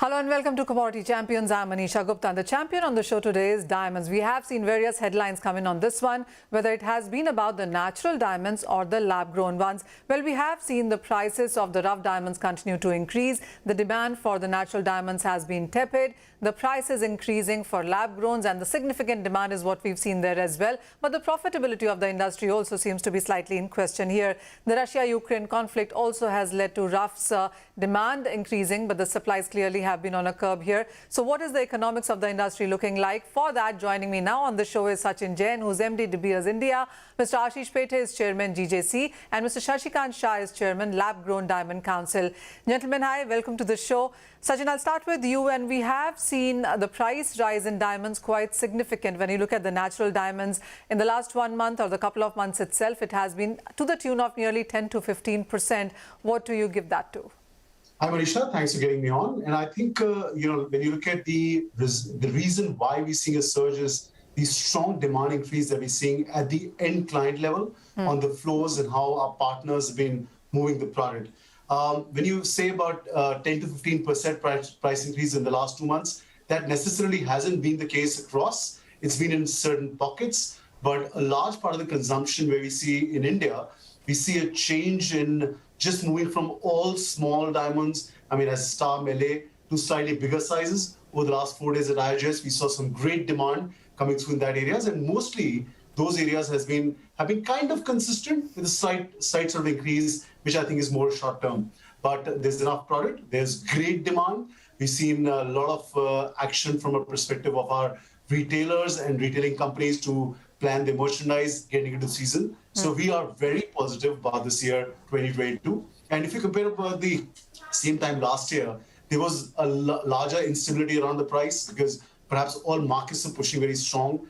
Hello and welcome to Commodity Champions. I'm Manisha Gupta, and the champion on the show today is diamonds. We have seen various headlines come in on this one, whether it has been about the natural diamonds or the lab-grown ones. Well, we have seen the prices of the rough diamonds continue to increase. The demand for the natural diamonds has been tepid. The price is increasing for lab-growns, and the significant demand is what we've seen there as well. But the profitability of the industry also seems to be slightly in question here. The Russia-Ukraine conflict also has led to roughs demand increasing, but the supplies clearly have been on a curb here. So what is the economics of the industry looking like? For that, joining me now on the show is Sachin Jain, who's MD De Beers India, Mr. Ashish Pete is Chairman GJC, and Mr. Shashikant Shah is Chairman Lab Grown Diamond Council. Gentlemen, hi, welcome to the show. Sachin, I'll start with you, and we have seen the price rise in diamonds quite significant. When you look at the natural diamonds in the last 1 month or the couple of months itself, it has been to the tune of nearly 10 to 15%. What do you give that to? Hi, Manisha. Thanks for getting me on. And I think, when you look at the reason why we're seeing a surge is the strong demand increase that we're seeing at the end client level on the floors and how our partners have been moving the product. When you say about 10 to 15% price increase in the last 2 months, that necessarily hasn't been the case across. It's been in certain pockets, but a large part of the consumption where we see in India, we see a change in just moving from all small diamonds, as star melee, to slightly bigger sizes. Over the last 4 days at IIGS, we saw some great demand coming through in that areas, and mostly those areas have been kind of consistent with a slight sort of increase, which I think is more short term. But there's enough product, there's great demand. We've seen a lot of action from a perspective of our retailers and retailing companies to plan their merchandise getting into the season. So we are very positive about this year, 2022. And if you compare about the same time last year, there was a larger instability around the price because perhaps all markets are pushing very strong.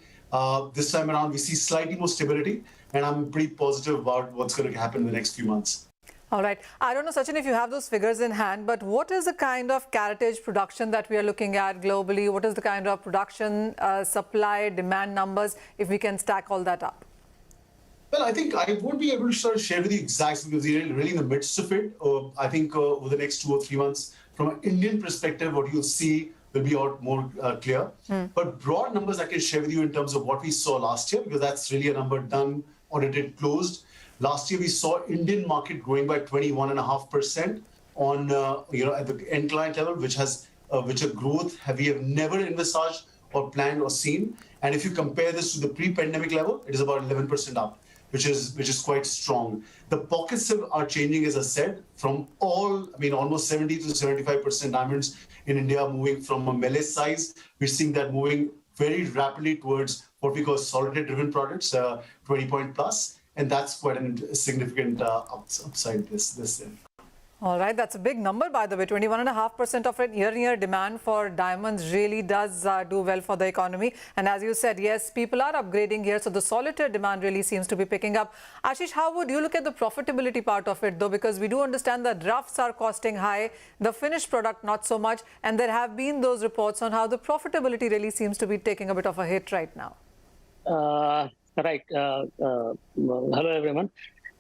This time around, we see slightly more stability, and I'm pretty positive about what's going to happen in the next few months. All right. I don't know, Sachin, if you have those figures in hand, but what is the kind of caratage production that we are looking at globally? What is the kind of production, supply, demand numbers, if we can stack all that up? Well, I think I won't be able to sort of share with you exacts because we're really in the midst of it. I think over the next 2 or 3 months, from an Indian perspective, what you'll see will be out more clear. But broad numbers I can share with you in terms of what we saw last year, because that's really a number done, audited, closed. Last year, we saw Indian market growing by 21.5% on, at the end client level, which a growth we have never envisaged or planned or seen. And if you compare this to the pre-pandemic level, it is about 11% up, which is quite strong. The pockets are changing, as I said, from almost 70 to 75% diamonds in India moving from a melee size. We're seeing that moving very rapidly towards what we call solitaire-driven products, 20-point plus. And that's quite a significant upside this year. All right, that's a big number, by the way. 21.5% of it year-on-year demand for diamonds really does do well for the economy. And as you said, yes, people are upgrading here, so the solitaire demand really seems to be picking up. Ashish, how would you look at the profitability part of it, though? Because we do understand that roughs are costing high, the finished product not so much, and there have been those reports on how the profitability really seems to be taking a bit of a hit right now. Right. Hello, everyone.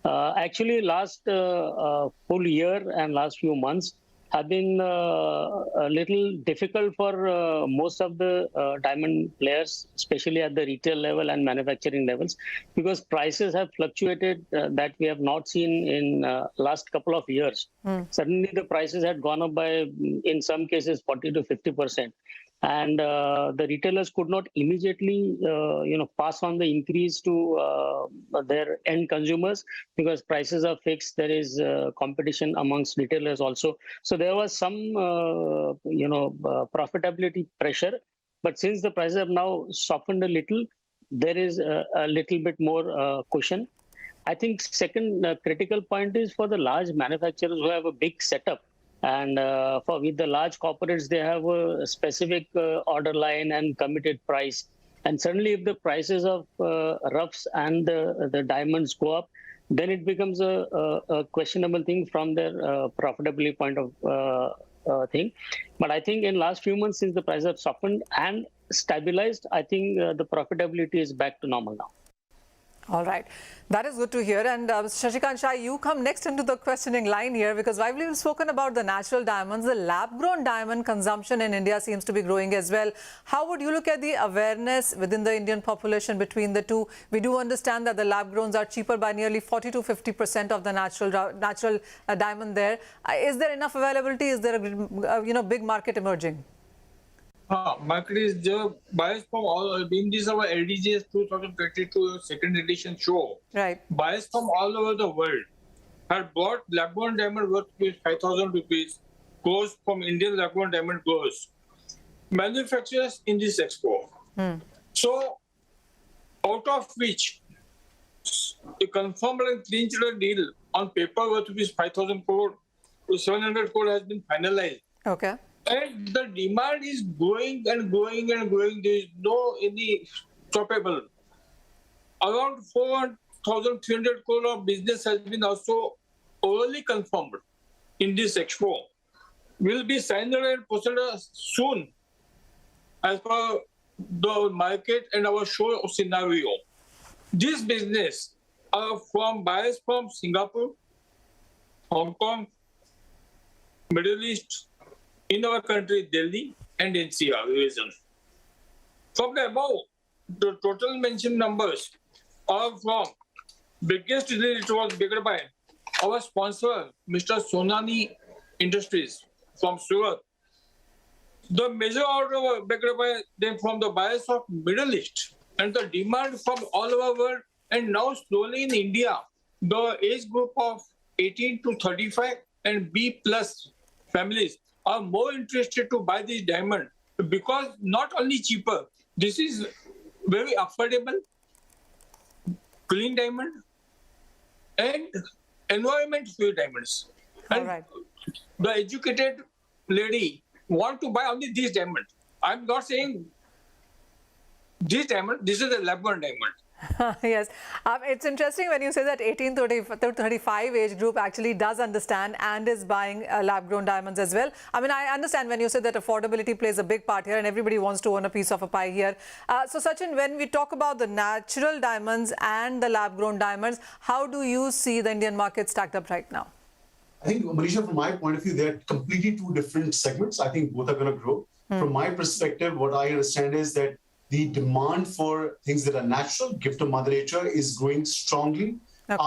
Actually, last full year and last few months have been a little difficult for most of the diamond players, especially at the retail level and manufacturing levels, because prices have fluctuated that we have not seen in last couple of years. Suddenly, the prices had gone up by, in some cases, 40 to 50%. And the retailers could not immediately, pass on the increase to their end consumers because prices are fixed. There is competition amongst retailers also. So there was some, profitability pressure. But since the prices have now softened a little, there is a little bit more cushion. I think second critical point is for the large manufacturers who have a big setup. And with the large corporates, they have a specific order line and committed price. And suddenly, if the prices of roughs and the diamonds go up, then it becomes a questionable thing from their profitability point of thing. But I think in last few months, since the prices have softened and stabilized, I think the profitability is back to normal now. All right. That is good to hear. And Shashikant Shah, you come next into the questioning line here, because while we've spoken about the natural diamonds, the lab-grown diamond consumption in India seems to be growing as well. How would you look at the awareness within the Indian population between the two? We do understand that the lab-growns are cheaper by nearly 40 to 50% of the natural diamond there. Is there enough availability? Is there a big market emerging? Market is the buyers from all. In this our LDGS 2022 second edition show. Right. Buyers from all over the world had bought lab-grown diamond worth 5,000 rupees. Goes from Indian lab-grown diamond goes manufacturers in this expo. So, out of which a confirmed and clinched deal on paper worth 5,000 crore to 700 crore has been finalized. Okay. And the demand is growing and growing and growing. There is no any stoppable. Around 4,300 crore of business has been also already confirmed in this expo. Will be signed and posted soon as per the market and our show scenario. This business are from buyers from Singapore, Hong Kong, Middle East, in our country, Delhi and NCR region. From the above, the total mentioned numbers are from biggest deal it was backed by our sponsor, Mr. Sonani Industries from Surat. The major order backed by them from the buyers of Middle East and the demand from all over the world, and now slowly in India, the age group of 18 to 35 and B plus families are more interested to buy this diamond because not only cheaper, this is very affordable, clean diamond, and environment-free diamonds. And right. the educated lady want to buy only this diamond. I'm not saying this diamond, this is a lab-grown diamond. Yes, it's interesting when you say that 18 to 35 age group actually does understand and is buying lab-grown diamonds as well. I mean, I understand when you say that affordability plays a big part here and everybody wants to own a piece of a pie here. So Sachin, when we talk about the natural diamonds and the lab-grown diamonds, how do you see the Indian market stacked up right now? I think, Manisha, from my point of view, they're completely two different segments. I think both are going to grow. From my perspective, what I understand is that the demand for things that are natural, gift of Mother Nature, is growing strongly. Okay.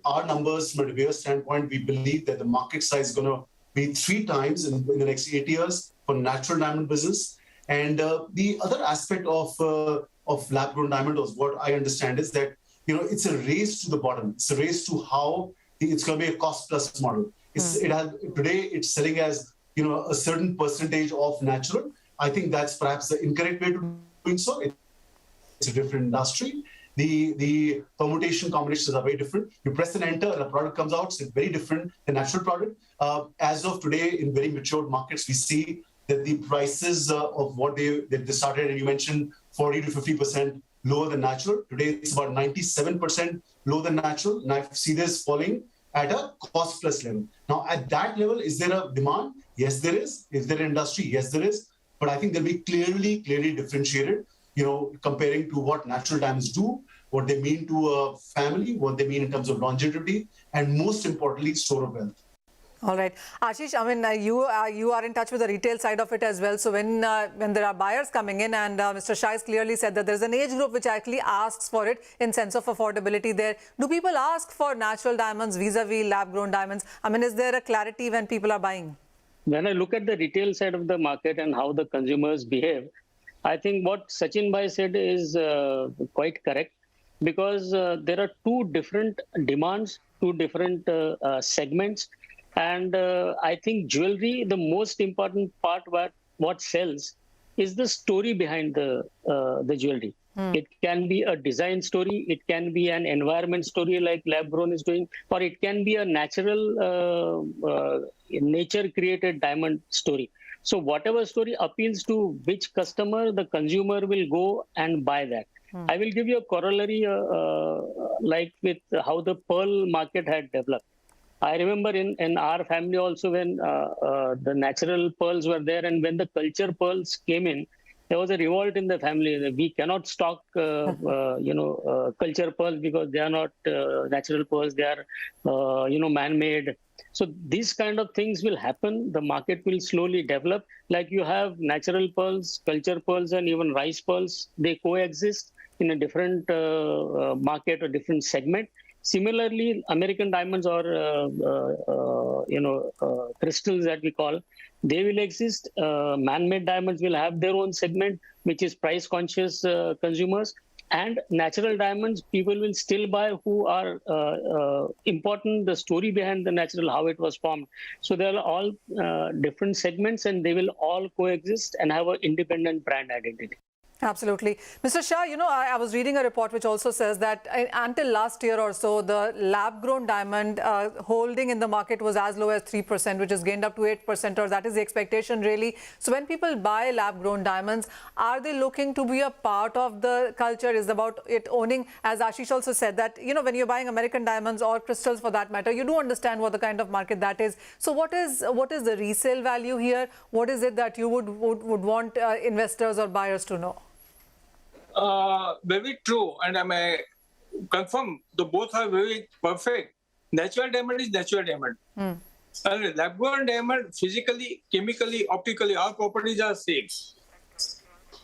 Our numbers from a De Beers standpoint, we believe that the market size is going to be 3 times in the next 8 years for natural diamond business. And the other aspect of lab-grown diamond, is what I understand, is that it's a race to the bottom. It's a race to how it's going to be a cost-plus model. Today it's selling as a certain percentage of natural. I think that's perhaps the incorrect way to doing so. It's a different industry. The permutation combinations are very different. You press and enter and a product comes out. It's very different than natural product. As of today, in very matured markets, we see that the prices of what they started, and you mentioned 40 to 50% lower than natural. Today, it's about 97% lower than natural. And I see this falling at a cost plus level. Now, at that level, is there a demand? Yes, there is. Is there an industry? Yes, there is. But I think they'll be clearly differentiated, comparing to what natural diamonds do, what they mean to a family, what they mean in terms of longevity, and most importantly, store of wealth. All right. Ashish, I mean, you are in touch with the retail side of it as well. So when there are buyers coming in, and Mr. Shah has clearly said that there's an age group which actually asks for it in sense of affordability there. Do people ask for natural diamonds vis-a-vis lab-grown diamonds? I mean, is there a clarity when people are buying? When I look at the retail side of the market and how the consumers behave, I think what Sachin Bhai said is quite correct, because there are 2 different demands, 2 different segments. And I think jewelry, the most important part what sells is the story behind the jewelry. It can be a design story, it can be an environment story like lab grown is doing, or it can be a natural nature created diamond story. So whatever story appeals to which customer, the consumer will go and buy that. I will give you a corollary like with how the pearl market had developed. I remember in our family also when the natural pearls were there, and when the culture pearls came in, there was a revolt in the family. We cannot stock, culture pearls because they are not natural pearls. They are, man-made. So these kind of things will happen. The market will slowly develop. Like you have natural pearls, culture pearls, and even rice pearls. They coexist in a different market or different segment. Similarly, American diamonds or crystals that we call, they will exist. Man-made diamonds will have their own segment, which is price-conscious consumers. And natural diamonds, people will still buy who are important, the story behind the natural, how it was formed. So they are all different segments, and they will all coexist and have an independent brand identity. Absolutely. Mr. Shah, I was reading a report which also says that until last year or so, the lab-grown diamond holding in the market was as low as 3%, which has gained up to 8%, or that is the expectation really. So when people buy lab-grown diamonds, are they looking to be a part of the culture? Is about it owning, as Ashish also said, that, when you're buying American diamonds or crystals for that matter, you do understand what the kind of market that is. So what is the resale value here? What is it that you would want investors or buyers to know? Very true, and I may confirm the both are very perfect. Natural diamond is natural diamond. And lab-grown diamond, physically, chemically, optically, all properties are same.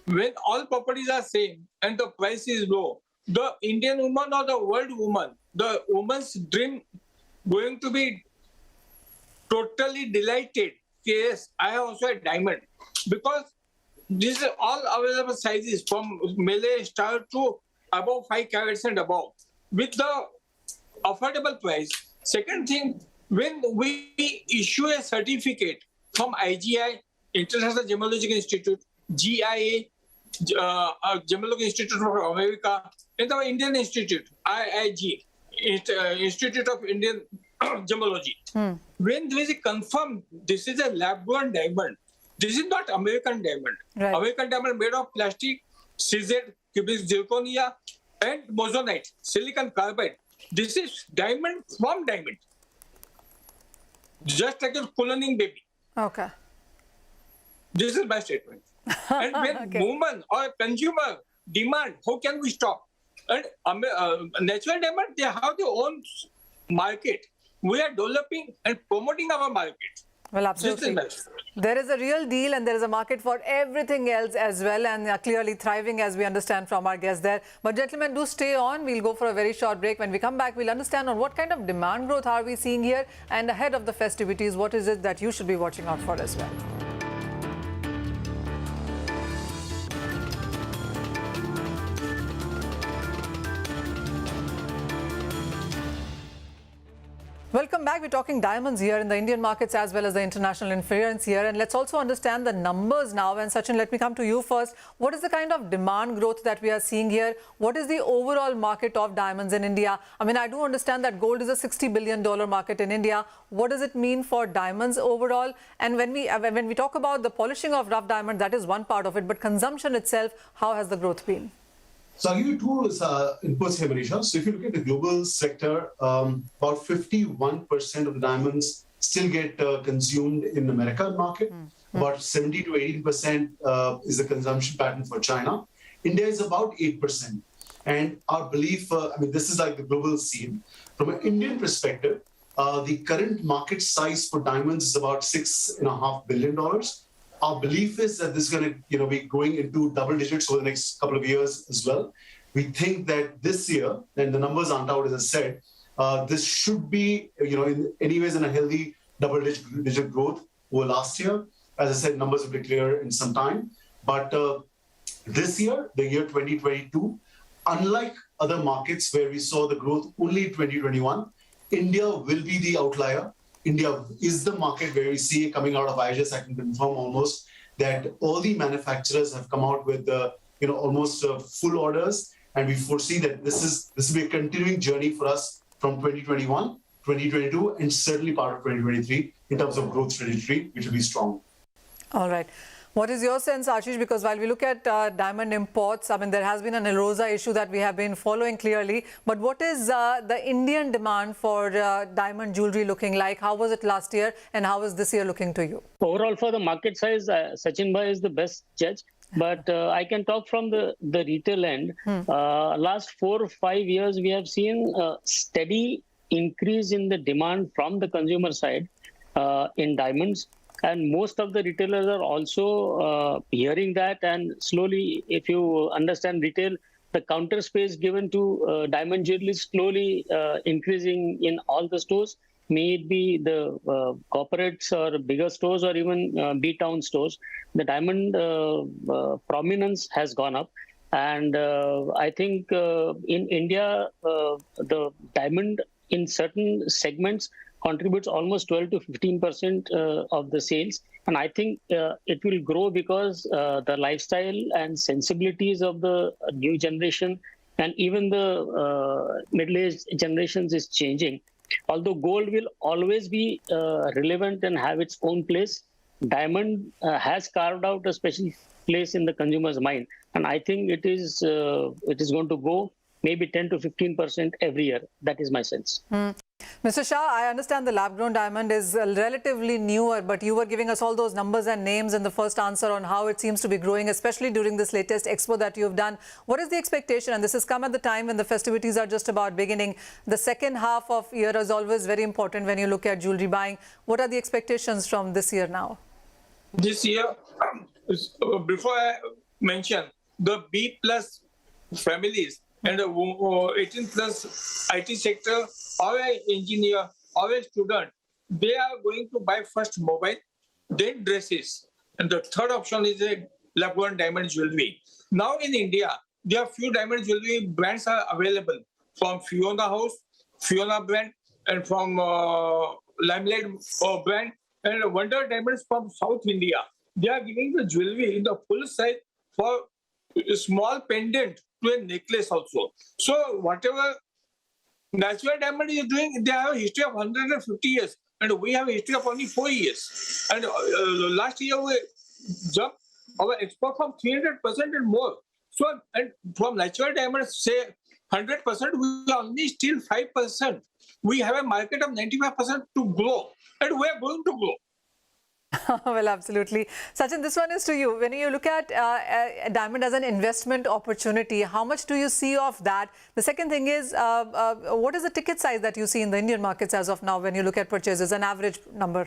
When all properties are same and the price is low, the Indian woman or the world woman, the woman's dream going to be totally delighted. Yes, I have also a diamond, because these are all available sizes from Malay style to above 5 carats and above with the affordable price. Second thing, when we issue a certificate from IGI, International Gemological Institute, GIA, Gemological Institute of America, and our Indian Institute, IIG, Institute of Indian Gemology. When there is a confirmed, this is a lab-grown diamond. This is not American diamond. Right. American diamond made of plastic, scissored, cubic zirconia, and bosonite, silicon carbide. This is diamond from diamond. Just like a cloning baby. Okay. This is my statement. And when woman or consumer demand, how can we stop? And natural diamond, they have their own market. We are developing and promoting our market. Well, absolutely. There is a real deal and there is a market for everything else as well, and clearly thriving, as we understand from our guests there. But gentlemen, do stay on. We'll go for a very short break. When we come back, we'll understand on what kind of demand growth are we seeing here, and ahead of the festivities, what is it that you should be watching out for as well. Welcome back. We're talking diamonds here in the Indian markets as well as the international inference here. And let's also understand the numbers now. And Sachin, let me come to you first. What is the kind of demand growth that we are seeing here? What is the overall market of diamonds in India? I mean, I do understand that gold is a $60 billion market in India. What does it mean for diamonds overall? And when we talk about the polishing of rough diamond, that is one part of it. But consumption itself, how has the growth been? So I'll give you two inputs here, Manisha. So if you look at the global sector, about 51% of the diamonds still get consumed in the American market. About 70 to 18% is the consumption pattern for China. India is about 8%. And our belief, this is like the global scene. From an Indian perspective, the current market size for diamonds is about $6.5 billion. Our belief is that this is going to be growing into double digits over the next couple of years as well. We think that this year, and the numbers aren't out as I said, this should be anyways in a healthy double-digit growth over last year. As I said, numbers will be clear in some time. But this year, the year 2022, unlike other markets where we saw the growth only in 2021, India will be the outlier. India is the market where we see coming out of IHS. I can confirm almost that all the manufacturers have come out with almost full orders, and we foresee that this will be a continuing journey for us from 2021, 2022, and certainly part of 2023 in terms of growth trajectory, which will be strong. All right. What is your sense, Ashish? Because while we look at diamond imports, there has been an Erosa issue that we have been following clearly. But what is the Indian demand for diamond jewelry looking like? How was it last year and how is this year looking to you? Overall, for the market size, Sachin Bhai is the best judge. But I can talk from the retail end. Last 4 or 5 years, we have seen a steady increase in the demand from the consumer side in diamonds. And most of the retailers are also hearing that. And slowly, if you understand retail, the counter space given to diamond jewelry is slowly increasing in all the stores, may it be the corporates or bigger stores or even B-town stores. The diamond prominence has gone up. And I think in India, the diamond in certain segments contributes almost 12 to 15% of the sales. And I think it will grow because the lifestyle and sensibilities of the new generation and even the middle-aged generations is changing. Although gold will always be relevant and have its own place, diamond has carved out a special place in the consumer's mind. And I think it is going to go maybe 10 to 15% every year. That is my sense. Mr. Shah, I understand the lab-grown diamond is relatively newer, but you were giving us all those numbers and names in the first answer on how it seems to be growing, especially during this latest expo that you've done. What is the expectation? And this has come at the time when the festivities are just about beginning. The second half of year is always very important when you look at jewelry buying. What are the expectations from this year now? This year, before I mention, the B plus families and the 18 plus IT sector, or an engineer, or a student, they are going to buy first mobile, then dresses. And the third option is a lab-grown diamond jewelry. Now in India, there are few diamond jewelry brands are available from Fiona House, Fiona brand, and from Limelight brand, and Wonder Diamonds from South India. They are giving the jewelry in the full size for a small pendant to a necklace also. So whatever natural diamond is doing, they have a history of 150 years, and we have a history of only 4 years. And last year we jumped our export from 300% and more. So, and from natural diamonds, say 100%, we are only still 5%. We have a market of 95% to grow, and we are going to grow. Well, absolutely. Sachin, this one is to you. When you look at diamond as an investment opportunity, how much do you see of that? The second thing is, what is the ticket size that you see in the Indian markets as of now when you look at purchases, an average number?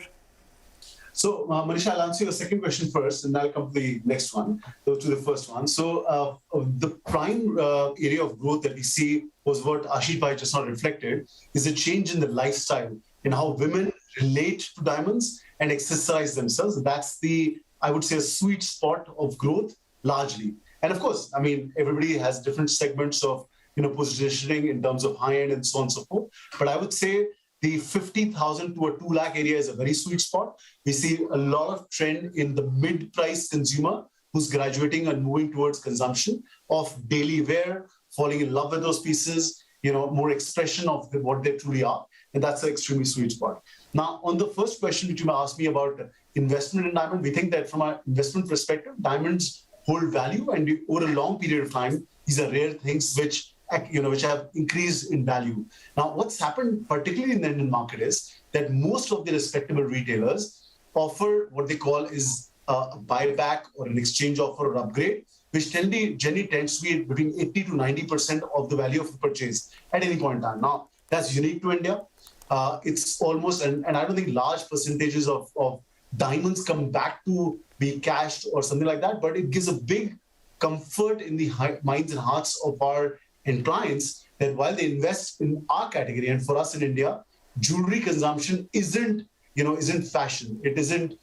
So, Manisha, I'll answer your second question first, and I'll come to the next one, to the first one. So, the prime area of growth that we see was what Ashish Bhai just now reflected, is a change in the lifestyle in how women relate to diamonds and exercise themselves. That's the, I would say, a sweet spot of growth largely. And of course, I mean, everybody has different segments of, positioning in terms of high end and so on and so forth. But I would say the 50,000 to a 2 lakh area is a very sweet spot. We see a lot of trend in the mid-price consumer who's graduating and moving towards consumption of daily wear, falling in love with those pieces, more expression of what they truly are. And that's an extremely sweet spot. Now, on the first question which you asked me about investment in diamond, we think that from an investment perspective, diamonds hold value, and over a long period of time, these are rare things which have increased in value. Now, what's happened, particularly in the Indian market, is that most of the respectable retailers offer what they call is a buyback or an exchange offer or upgrade, which generally tends to be between 80 to 90% of the value of the purchase at any point in time. Now, that's unique to India. It's almost, and I don't think large percentages of diamonds come back to be cashed or something like that, but it gives a big comfort in the minds and hearts of our end clients that while they invest in our category, and for us in India, jewelry consumption isn't fashion. It isn't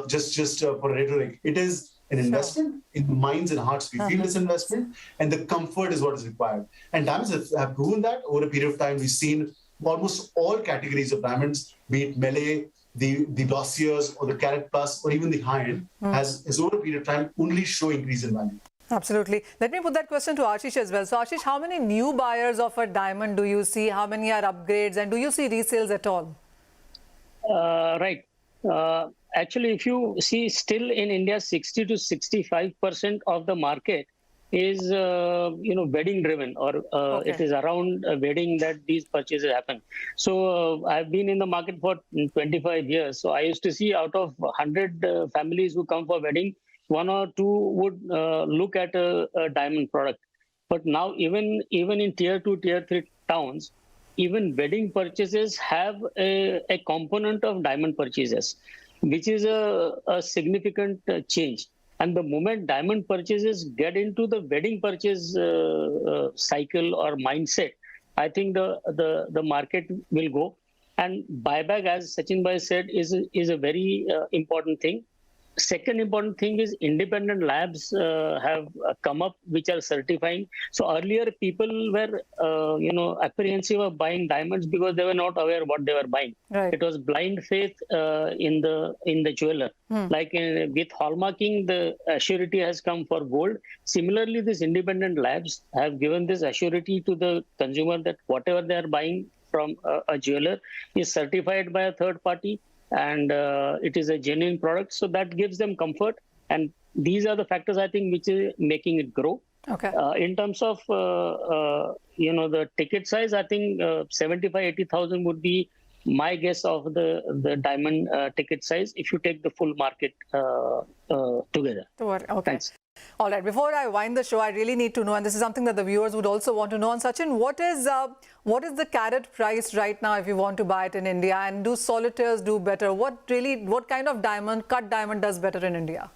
just for rhetoric. It is an investment in minds and hearts. We feel this investment, and the comfort is what is required. And diamonds have proven that over a period of time. We've seen almost all categories of diamonds, be it melee, the dossiers, or the carat plus, or even the high end, has over a period of time only show increase in value. Absolutely. Let me put that question to Ashish as well. So, Ashish, how many new buyers of a diamond do you see? How many are upgrades? And do you see resales at all? Right. Actually, if you see, still in India, 60 to 65% of the market is, wedding driven, or it is around a wedding that these purchases happen. So I've been in the market for 25 years. So I used to see out of 100 families who come for wedding, one or two would look at a diamond product. But now even in tier 2, tier 3 towns, even wedding purchases have a component of diamond purchases, which is a significant change. And the moment diamond purchases get into the wedding purchase cycle or mindset, I think the market will go. And buyback, as Sachin Bhai said, is a very important thing. Second important thing is independent labs have come up which are certifying. So earlier people were apprehensive of buying diamonds because they were not aware what they were buying. Right. It was blind faith in the jeweler. Like with hallmarking, the assurity has come for gold. Similarly, these independent labs have given this assurity to the consumer that whatever they are buying from a jeweler is certified by a third party, and it is a genuine product. So that gives them comfort. And these are the factors, I think, which is making it grow. Okay. In terms of, the ticket size, I think 75,000-80,000 would be my guess of the diamond ticket size if you take the full market together. Okay. Thanks. All right. Before I wind the show, I really need to know, and this is something that the viewers would also want to know. And Sachin, what is the carat price right now if you want to buy it in India? And do solitaires do better? What kind of diamond, cut diamond, does better in India?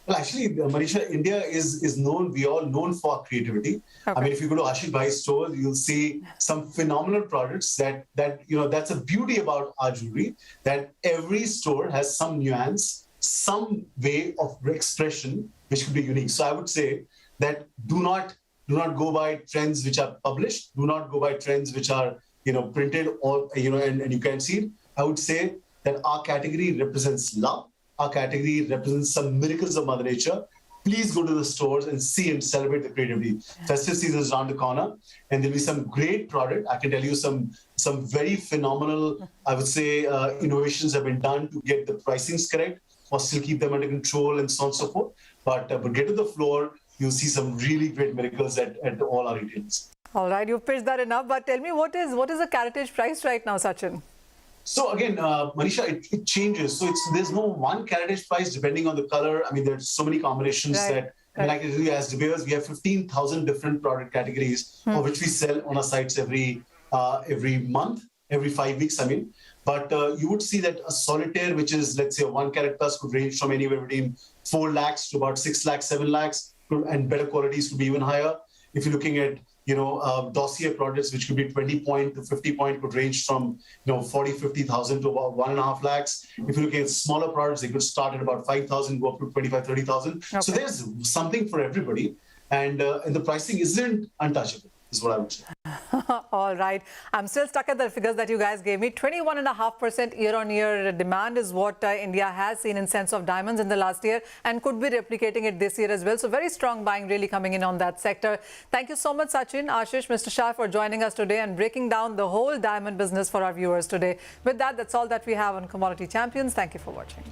Well, actually, Manisha, India is known, we all known for creativity. Okay. I mean, if you go to Ashik Bhai's store, you'll see some phenomenal products that's a beauty about our jewelry, that every store has some nuance, some way of expression which could be unique. So I would say that do not go by trends which are published. Do not go by trends which are printed or and you can see it. I would say that our category represents love. Our category represents some miracles of Mother Nature. Please go to the stores and see and celebrate the creativity. Festive season is around the corner, and there'll be some great product. I can tell you some very phenomenal, I would say, innovations have been done to get the pricings correct, or still keep them under control and so on and so forth. But get to the floor, you'll see some really great miracles at all our retailers. All right, you've pitched that enough, but tell me what is the caratage price right now, Sachin? So again, Manisha, it changes. So there's no one caratage price depending on the color. I mean, there's so many combinations Right. like as De Beers, we have 15,000 different product categories of which we sell on our sites every month, every 5 weeks, I mean. But you would see that a solitaire, which is, let's say, a 1 carat plus, could range from anywhere between 4 lakhs to about 6 lakhs, 7 lakhs, and better qualities could be even higher. If you're looking at, dossier products, which could be 20 point to 50 point, could range from, 40, 50,000 to about 1.5 lakhs. If you're looking at smaller products, they could start at about 5,000, go up to 25, 30,000. Okay. So there's something for everybody. And the pricing isn't untouchable, is what I would say. All right. I'm still stuck at the figures that you guys gave me. 21.5% year-on-year demand is what India has seen in sense of diamonds in the last year, and could be replicating it this year as well. So very strong buying really coming in on that sector. Thank you so much, Sachin, Ashish, Mr. Shah, for joining us today and breaking down the whole diamond business for our viewers today. With that, that's all that we have on Commodity Champions. Thank you for watching.